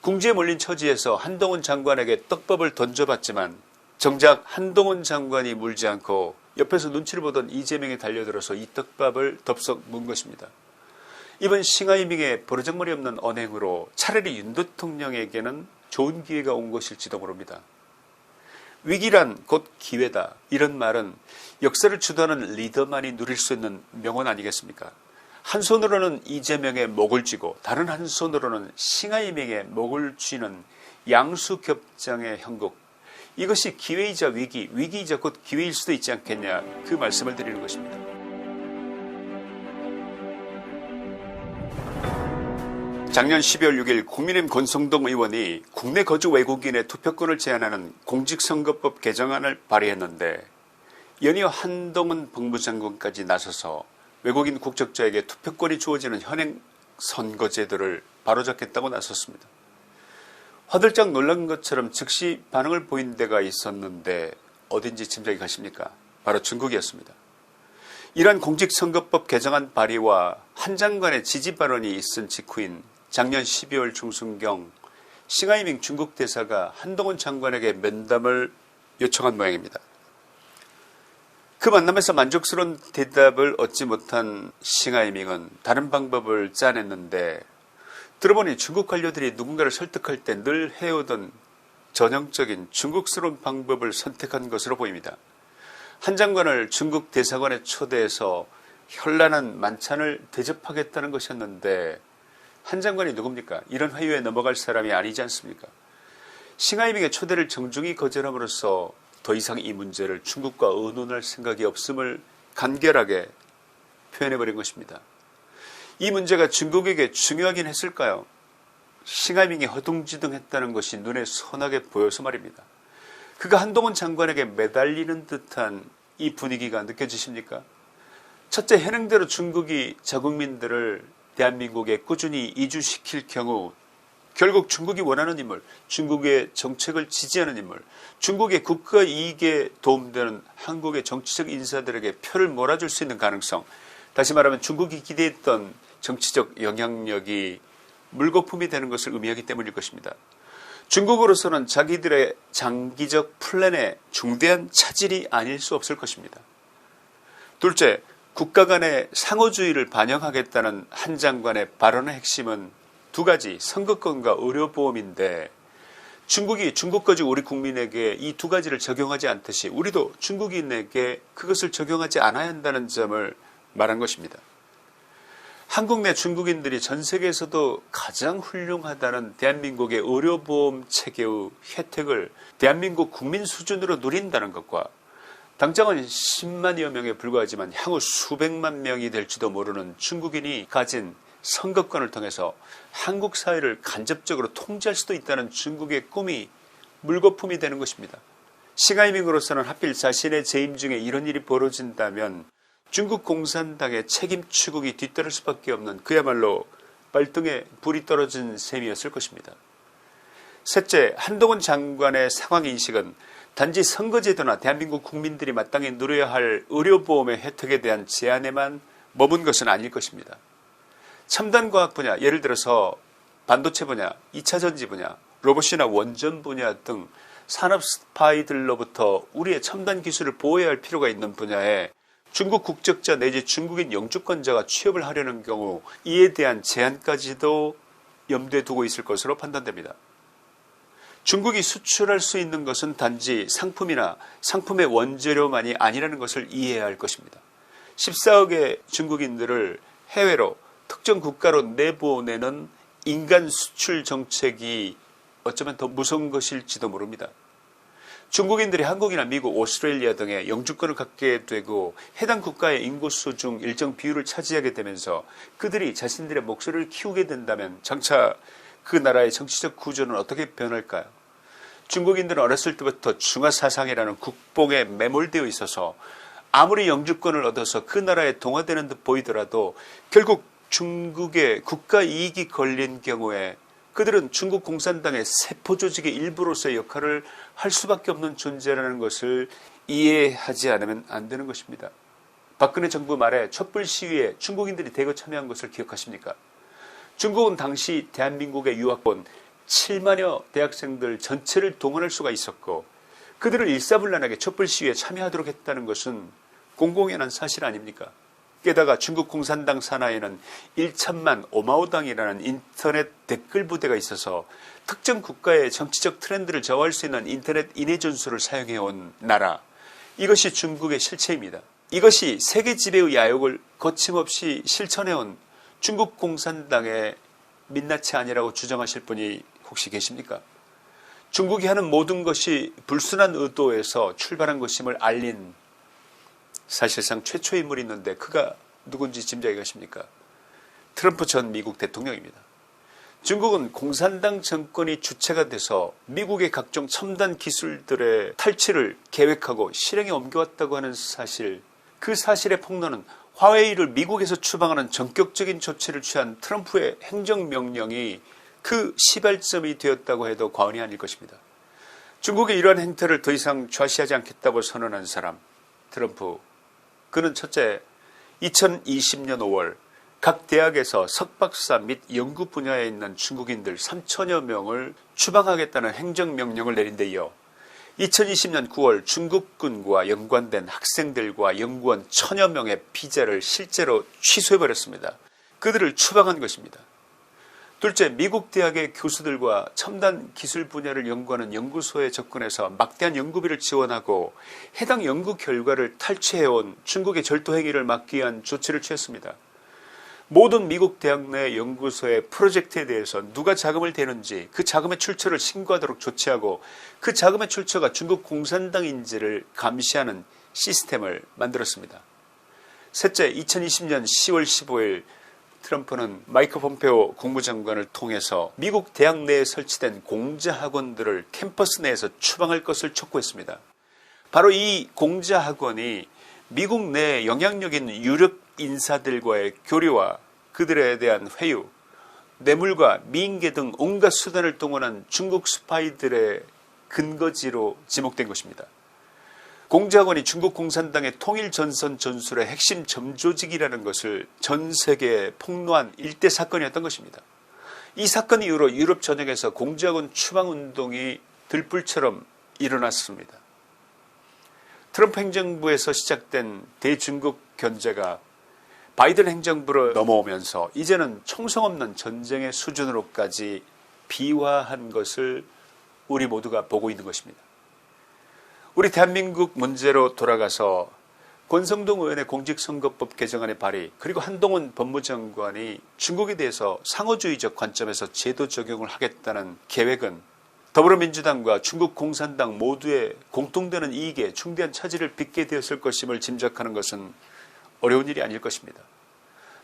궁지에 몰린 처지에서 한동훈 장관에게 떡밥을 던져봤지만 정작 한동훈 장관이 물지 않고 옆에서 눈치를 보던 이재명이 달려들어서 이 떡밥을 덥석 문 것입니다. 이번 싱하이밍의 버르장머리 없는 언행으로 차라리 윤 대통령에게는 좋은 기회가 온 것일지도 모릅니다. 위기란 곧 기회다, 이런 말은 역사를 주도하는 리더만이 누릴 수 있는 명언 아니겠습니까? 한 손으로는 이재명의 목을 쥐고 다른 한 손으로는 싱하이밍의 목을 쥐는 양수겹장의 형국, 이것이 기회이자 위기, 위기이자 곧 기회일 수도 있지 않겠냐, 그 말씀을 드리는 것입니다. 작년 12월 6일 국민의힘 권성동 의원이 국내 거주 외국인의 투표권을 제한하는 공직선거법 개정안을 발의했는데 연이어 한동훈 법무장관까지 나서서 외국인 국적자에게 투표권이 주어지는 현행 선거제도를 바로잡겠다고 나섰습니다. 화들짝 놀란 것처럼 즉시 반응을 보인 데가 있었는데 어딘지 짐작이 가십니까? 바로 중국이었습니다. 이러한 공직선거법 개정안 발의와 한 장관의 지지 발언이 있은 직후인 작년 12월 중순경 싱하이밍 중국 대사가 한동훈 장관에게 면담을 요청한 모양입니다. 그 만남에서 만족스러운 대답을 얻지 못한 싱하이밍은 다른 방법을 짜냈는데 들어보니 중국 관료들이 누군가를 설득할 때 늘 해오던 전형적인 중국스러운 방법을 선택한 것으로 보입니다. 한 장관을 중국 대사관에 초대해서 현란한 만찬을 대접하겠다는 것이었는데 한 장관이 누굽니까? 이런 회유에 넘어갈 사람이 아니지 않습니까? 싱하이밍의 초대를 정중히 거절함으로써 더 이상 이 문제를 중국과 의논할 생각이 없음을 간결하게 표현해버린 것입니다. 이 문제가 중국에게 중요하긴 했을까요? 싱하이밍이 허둥지둥했다는 것이 눈에 선하게 보여서 말입니다. 그가 한동훈 장관에게 매달리는 듯한 이 분위기가 느껴지십니까? 첫째, 현행대로 중국이 자국민들을 대한민국에 꾸준히 이주시킬 경우 결국 중국이 원하는 인물, 중국의 정책을 지지하는 인물, 중국의 국가 이익에 도움되는 한국의 정치적 인사들에게 표를 몰아줄 수 있는 가능성, 다시 말하면 중국이 기대했던 정치적 영향력이 물거품이 되는 것을 의미하기 때문일 것입니다. 중국으로서는 자기들의 장기적 플랜에 중대한 차질이 아닐 수 없을 것입니다. 둘째, 국가 간의 상호주의를 반영하겠다는 한 장관의 발언의 핵심은 두 가지, 선거권과 의료보험인데 중국이 중국 거주 우리 국민에게 이 두 가지를 적용하지 않듯이 우리도 중국인에게 그것을 적용하지 않아야 한다는 점을 말한 것입니다. 한국 내 중국인들이 전 세계에서도 가장 훌륭하다는 대한민국의 의료보험 체계의 혜택을 대한민국 국민 수준으로 누린다는 것과 당장은 10만여 명에 불과하지만 향후 수백만 명이 될지도 모르는 중국인이 가진 선거권을 통해서 한국 사회를 간접적으로 통제할 수도 있다는 중국의 꿈이 물거품이 되는 것입니다. 싱하이밍으로서는 하필 자신의 재임 중에 이런 일이 벌어진다면 중국 공산당의 책임 추궁이 뒤따를 수밖에 없는 그야말로 발등에 불이 떨어진 셈이었을 것입니다. 셋째, 한동훈 장관의 상황인식은 단지 선거제도나 대한민국 국민들이 마땅히 누려야 할 의료보험의 혜택에 대한 제한에만 머문 것은 아닐 것입니다. 첨단과학 분야, 예를 들어서 반도체 분야, 2차전지 분야, 로봇이나 원전 분야 등 산업 스파이들로부터 우리의 첨단 기술을 보호해야 할 필요가 있는 분야에 중국 국적자 내지 중국인 영주권자가 취업을 하려는 경우 이에 대한 제한까지도 염두에 두고 있을 것으로 판단됩니다. 중국이 수출할 수 있는 것은 단지 상품이나 상품의 원재료만이 아니라는 것을 이해해야 할 것입니다. 14억의 중국인들을 해외로 특정 국가로 내보내는 인간 수출 정책이 어쩌면 더 무서운 것일지도 모릅니다. 중국인들이 한국이나 미국, 오스트레일리아 등의 영주권을 갖게 되고 해당 국가의 인구수 중 일정 비율을 차지하게 되면서 그들이 자신들의 목소리를 키우게 된다면 장차 그 나라의 정치적 구조는 어떻게 변할까요? 중국인들은 어렸을 때부터 중화사상이라는 국뽕에 매몰되어 있어서 아무리 영주권을 얻어서 그 나라에 동화되는 듯 보이더라도 결국 중국의 국가 이익이 걸린 경우에 그들은 중국 공산당의 세포조직의 일부로서의 역할을 할 수밖에 없는 존재라는 것을 이해하지 않으면 안 되는 것입니다. 박근혜 정부 말에 촛불 시위에 중국인들이 대거 참여한 것을 기억하십니까? 중국은 당시 대한민국에 유학온 7만여 대학생들 전체를 동원할 수가 있었고 그들을 일사불란하게 촛불 시위에 참여하도록 했다는 것은 공공연한 사실 아닙니까? 게다가 중국 공산당 산하에는 1천만 오마오당이라는 인터넷 댓글 부대가 있어서 특정 국가의 정치적 트렌드를 저해할 수 있는 인터넷 인해 전술을 사용해온 나라, 이것이 중국의 실체입니다. 이것이 세계 지배의 야욕을 거침없이 실천해온 중국 공산당의 민낯이 아니라고 주장하실 분이 혹시 계십니까? 중국이 하는 모든 것이 불순한 의도에서 출발한 것임을 알린 사실상 최초의 인물이 있는데 그가 누군지 짐작이 가십니까? 트럼프 전 미국 대통령입니다. 중국은 공산당 정권이 주체가 돼서 미국의 각종 첨단 기술들의 탈취를 계획하고 실행에 옮겨왔다고 하는 사실, 그 사실의 폭로는 화웨이를 미국에서 추방하는 전격적인 조치를 취한 트럼프의 행정명령이 그 시발점이 되었다고 해도 과언이 아닐 것입니다. 중국의 이러한 행태를 더 이상 좌시하지 않겠다고 선언한 사람, 트럼프. 그는 첫째, 2020년 5월 각 대학에서 석박사 및 연구 분야에 있는 중국인들 3천여 명을 추방하겠다는 행정명령을 내린 데 이어 2020년 9월 중국군과 연관된 학생들과 연구원 1000여 명의 비자를 실제로 취소해버렸습니다. 그들을 추방한 것입니다. 둘째, 미국 대학의 교수들과 첨단 기술 분야를 연구하는 연구소에 접근해서 막대한 연구비를 지원하고 해당 연구 결과를 탈취해온 중국의 절도 행위를 막기 위한 조치를 취했습니다. 모든 미국 대학 내 연구소의 프로젝트에 대해서 누가 자금을 대는지 그 자금의 출처를 신고하도록 조치하고 그 자금의 출처가 중국 공산당인지를 감시하는 시스템을 만들었습니다. 셋째, 2020년 10월 15일 트럼프는 마이크 폼페오 국무장관을 통해서 미국 대학 내에 설치된 공자학원들을 캠퍼스 내에서 추방할 것을 촉구했습니다. 바로 이 공자학원이 미국 내 영향력 있는 유력 인사들과의 교류와 그들에 대한 회유, 뇌물과 미인계 등 온갖 수단을 동원한 중국 스파이들의 근거지로 지목된 것입니다. 공자학원이 중국 공산당의 통일전선 전술의 핵심 점조직이라는 것을 전 세계에 폭로한 일대 사건이었던 것입니다. 이 사건 이후로 유럽 전역에서 공자학원 추방운동이 들불처럼 일어났습니다. 트럼프 행정부에서 시작된 대중국 견제가 바이든 행정부로 넘어오면서 이제는 총성 없는 전쟁의 수준으로까지 비화한 것을 우리 모두가 보고 있는 것입니다. 우리 대한민국 문제로 돌아가서 권성동 의원의 공직선거법 개정안의 발의, 그리고 한동훈 법무장관이 중국에 대해서 상호주의적 관점에서 제도 적용을 하겠다는 계획은 더불어민주당과 중국 공산당 모두의 공통되는 이익에 중대한 차질을 빚게 되었을 것임을 짐작하는 것은 어려운 일이 아닐 것입니다.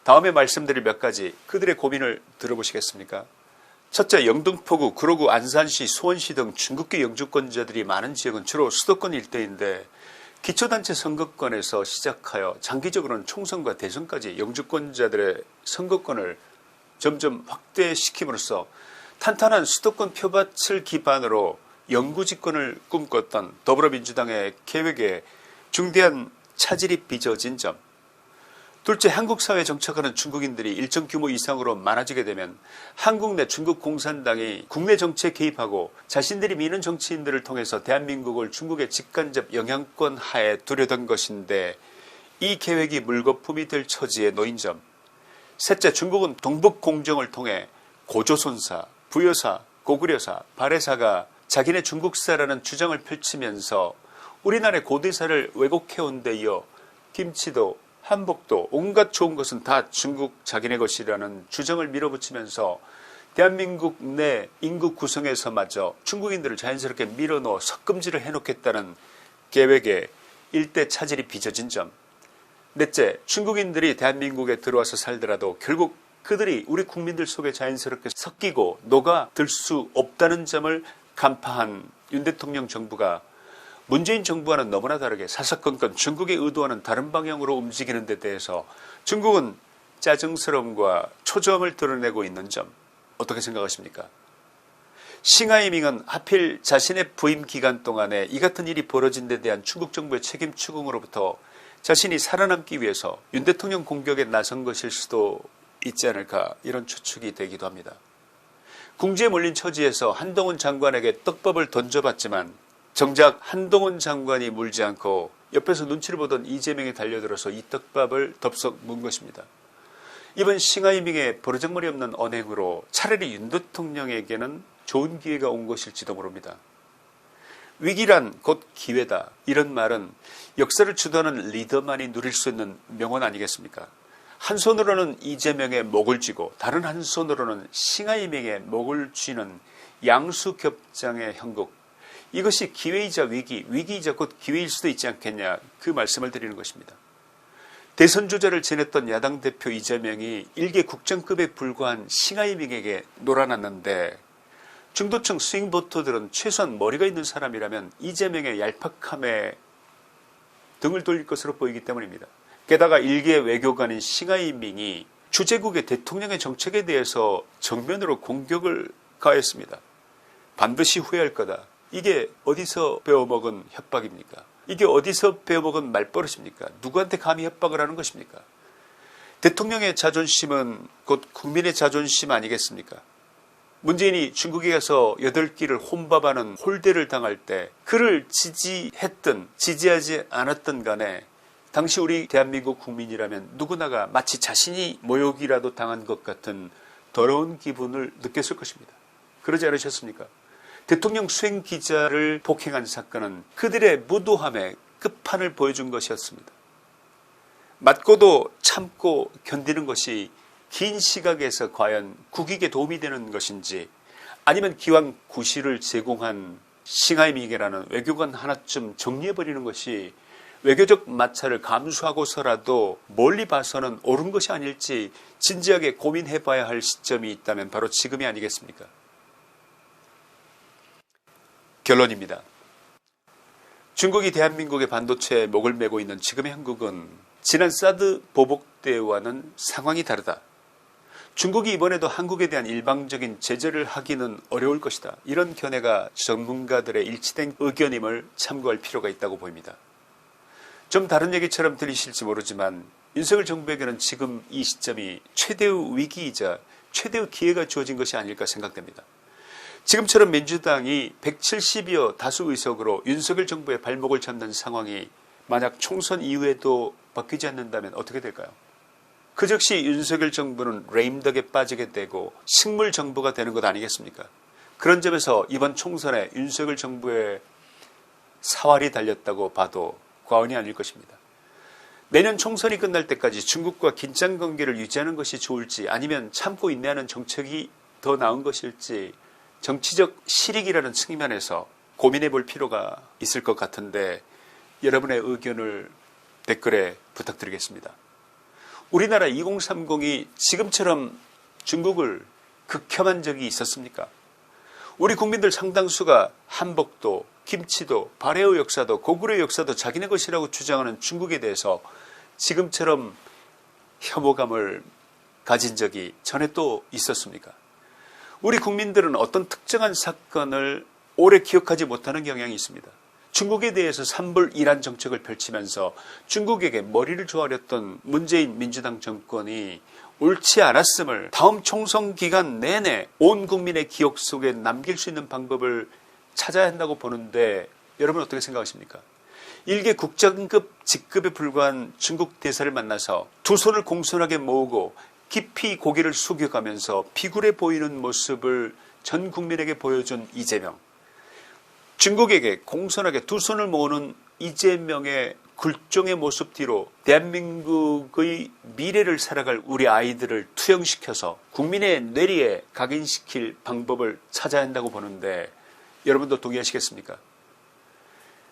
다음에 말씀드릴 몇 가지 그들의 고민을 들어보시겠습니까? 첫째, 영등포구, 구로구, 안산시, 수원시 등 중국계 영주권자들이 많은 지역은 주로 수도권 일대인데 기초단체 선거권에서 시작하여 장기적으로는 총선과 대선까지 영주권자들의 선거권을 점점 확대시킴으로써 탄탄한 수도권 표밭을 기반으로 영구집권을 꿈꿨던 더불어민주당의 계획에 중대한 차질이 빚어진 점. 둘째, 한국 사회에 정착하는 중국인들이 일정 규모 이상으로 많아지게 되면 한국 내 중국 공산당이 국내 정치에 개입하고 자신들이 미는 정치인들을 통해서 대한민국을 중국의 직간접 영향권 하에 두려던 것인데 이 계획이 물거품이 될 처지에 놓인 점. 셋째, 중국은 동북공정을 통해 고조선사, 부여사, 고구려사, 발해사가 자기네 중국사라는 주장을 펼치면서 우리나라의 고대사를 왜곡해온 데 이어 김치도 한복도 온갖 좋은 것은 다 중국 자기네 것이라는 주장을 밀어붙이면서 대한민국 내 인구 구성에서마저 중국인들을 자연스럽게 밀어넣어 석금지를 해놓겠다는 계획에 일대 차질이 빚어진 점. 넷째, 중국인들이 대한민국에 들어와서 살더라도 결국 그들이 우리 국민들 속에 자연스럽게 섞이고 녹아들 수 없다는 점을 간파한 윤 대통령 정부가 문재인 정부와는 너무나 다르게 사사건건 중국의 의도와는 다른 방향으로 움직이는 데 대해서 중국은 짜증스러움과 초조함을 드러내고 있는 점 어떻게 생각하십니까? 싱하이밍은 하필 자신의 부임 기간 동안에 이 같은 일이 벌어진 데 대한 중국 정부의 책임 추궁으로부터 자신이 살아남기 위해서 윤 대통령 공격에 나선 것일 수도 있지 않을까, 이런 추측이 되기도 합니다. 궁지에 몰린 처지에서 한동훈 장관에게 떡밥을 던져봤지만 정작 한동훈 장관이 물지 않고 옆에서 눈치를 보던 이재명이 달려들어서 이 떡밥을 덥석 문 것입니다. 이번 싱하이밍의 버르장머리 없는 언행으로 차라리 윤 대통령에게는 좋은 기회가 온 것일지도 모릅니다. 위기란 곧 기회다, 이런 말은 역사를 주도하는 리더만이 누릴 수 있는 명언 아니겠습니까? 한 손으로는 이재명의 목을 쥐고 다른 한 손으로는 싱하이밍의 목을 쥐는 양수겹장의 형국, 이것이 기회이자 위기, 위기이자 곧 기회일 수도 있지 않겠냐, 그 말씀을 드리는 것입니다. 대선 주자를 지냈던 야당 대표 이재명이 일개 국장급에 불과한 싱하이밍에게 놀아났는데 중도층 스윙보터들은 최소한 머리가 있는 사람이라면 이재명의 얄팍함에 등을 돌릴 것으로 보이기 때문입니다. 게다가 일개 외교관인 싱하이밍이 주재국의 대통령의 정책에 대해서 정면으로 공격을 가했습니다. 반드시 후회할 거다. 이게 어디서 배워먹은 협박입니까? 이게 어디서 배워먹은 말버릇입니까? 누구한테 감히 협박을 하는 것입니까? 대통령의 자존심은 곧 국민의 자존심 아니겠습니까? 문재인이 중국에 가서 8끼를 혼밥하는 홀대를 당할 때 그를 지지했든 지지하지 않았든 간에 당시 우리 대한민국 국민이라면 누구나가 마치 자신이 모욕이라도 당한 것 같은 더러운 기분을 느꼈을 것입니다. 그러지 않으셨습니까? 대통령 수행 기자를 폭행한 사건은 그들의 무도함의 끝판을 보여준 것이었습니다. 맞고도 참고 견디는 것이 긴 시각에서 과연 국익에 도움이 되는 것인지, 아니면 기왕 구실을 제공한 싱하이밍이라는 외교관 하나쯤 정리해버리는 것이 외교적 마찰을 감수하고서라도 멀리 봐서는 옳은 것이 아닐지 진지하게 고민해봐야 할 시점이 있다면 바로 지금이 아니겠습니까? 결론입니다. 중국이 대한민국의 반도체에 목을 메고 있는 지금의 한국은 지난 사드 보복 때와는 상황이 다르다. 중국이 이번에도 한국에 대한 일방적인 제재를 하기는 어려울 것이다. 이런 견해가 전문가들의 일치된 의견임을 참고할 필요가 있다고 보입니다. 좀 다른 얘기처럼 들리실지 모르지만 윤석열 정부에게는 지금 이 시점이 최대의 위기이자 최대의 기회가 주어진 것이 아닐까 생각됩니다. 지금처럼 민주당이 170여 다수 의석으로 윤석열 정부의 발목을 잡는 상황이 만약 총선 이후에도 바뀌지 않는다면 어떻게 될까요? 그 즉시 윤석열 정부는 레임덕에 빠지게 되고 식물 정부가 되는 것 아니겠습니까? 그런 점에서 이번 총선에 윤석열 정부의 사활이 달렸다고 봐도 과언이 아닐 것입니다. 내년 총선이 끝날 때까지 중국과 긴장 관계를 유지하는 것이 좋을지, 아니면 참고 인내하는 정책이 더 나은 것일지 정치적 실익이라는 측면에서 고민해 볼 필요가 있을 것 같은데, 여러분의 의견을 댓글에 부탁드리겠습니다. 우리나라 2030이 지금처럼 중국을 극혐한 적이 있었습니까? 우리 국민들 상당수가 한복도, 김치도, 발해의 역사도, 고구려의 역사도 자기네 것이라고 주장하는 중국에 대해서 지금처럼 혐오감을 가진 적이 전에 또 있었습니까? 우리 국민들은 어떤 특정한 사건을 오래 기억하지 못하는 경향이 있습니다. 중국에 대해서 산불이란 정책을 펼치면서 중국에게 머리를 조아렸던 문재인 민주당 정권이 옳지 않았음을 다음 총선 기간 내내 온 국민의 기억 속에 남길 수 있는 방법을 찾아야 한다고 보는데, 여러분 어떻게 생각하십니까? 일개 국장급 직급에 불과한 중국 대사를 만나서 두 손을 공손하게 모으고 깊이 고개를 숙여가면서 비굴해 보이는 모습을 전 국민에게 보여준 이재명, 중국에게 공손하게 두 손을 모으는 이재명의 굴종의 모습 뒤로 대한민국의 미래를 살아갈 우리 아이들을 투영시켜서 국민의 뇌리에 각인시킬 방법을 찾아야 한다고 보는데, 여러분도 동의하시겠습니까?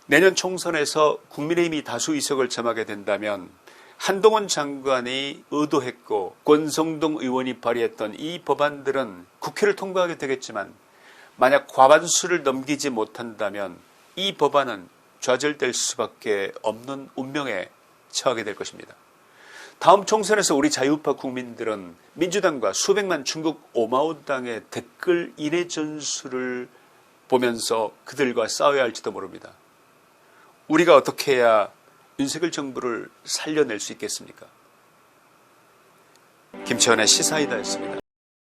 내년 총선에서 국민의힘이 다수 의석을 점하게 된다면 한동훈 장관이 의도했고 권성동 의원이 발의했던 이 법안들은 국회를 통과하게 되겠지만, 만약 과반수를 넘기지 못한다면 이 법안은 좌절될 수밖에 없는 운명에 처하게 될 것입니다. 다음 총선에서 우리 자유우파 국민들은 민주당과 수백만 중국 오마오당의 댓글 인해 전술을 보면서 그들과 싸워야 할지도 모릅니다. 우리가 어떻게 해야 윤석열 정부를 살려낼 수 있겠습니까? 김치환의 시사이다였습니다.